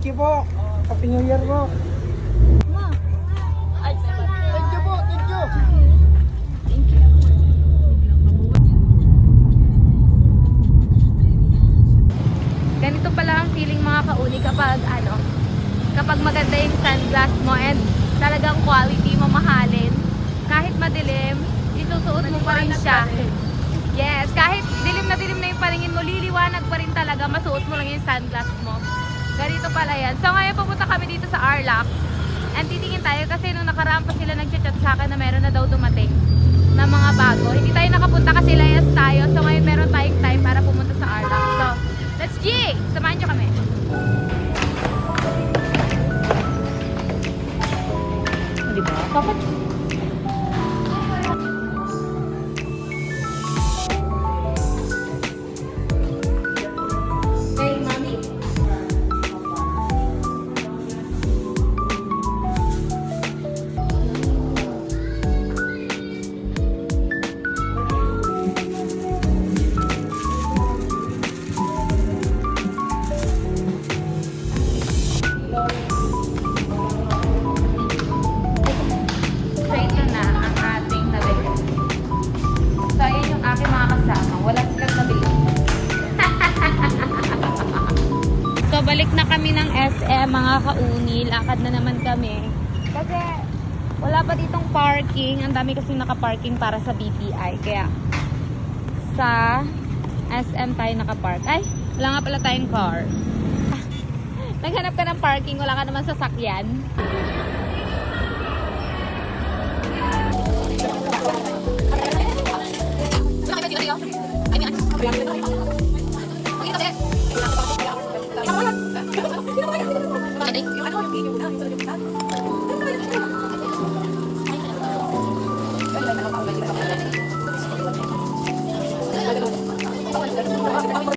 Thank you po. Happy New Year po. Ay, Thank you po. Thank you. thank you. Ganito pala ang feeling mga kauni kapag maganda yung sunglass mo and talagang quality, mamahalin. Kahit madilim, isusuot mo pa rin siya. Yes, kahit dilim na yung paningin mo, liliwanag pa rin talaga, masuot mo lang yung sunglass mo. Ganito pala yan. So ngayon pupunta kami dito sa Arlac. And titingin tayo kasi nung nakaraan pa sila nag-chat sa akin na meron na daw dumating na mga bago. Hindi tayo nakapunta kasi layas tayo. So ngayon meron tayong time para pumunta sa Arlac. So, let's G! Samahan nyo kami. Diba? Dapat hey, mami. So ito na ang ating nabili. So ayan yung aking mga kasama. Wala silang nabili. So balik na kami ng SM mga kauni. Lakad na naman kami. Kasi wala pa ditong parking. Ang dami kasing nakaparking para sa BPI. Kaya sa SM tayo nakapark. Ay, wala nga pala tayong car. Naghanap ka ng parking. Wala ka naman sasakyan.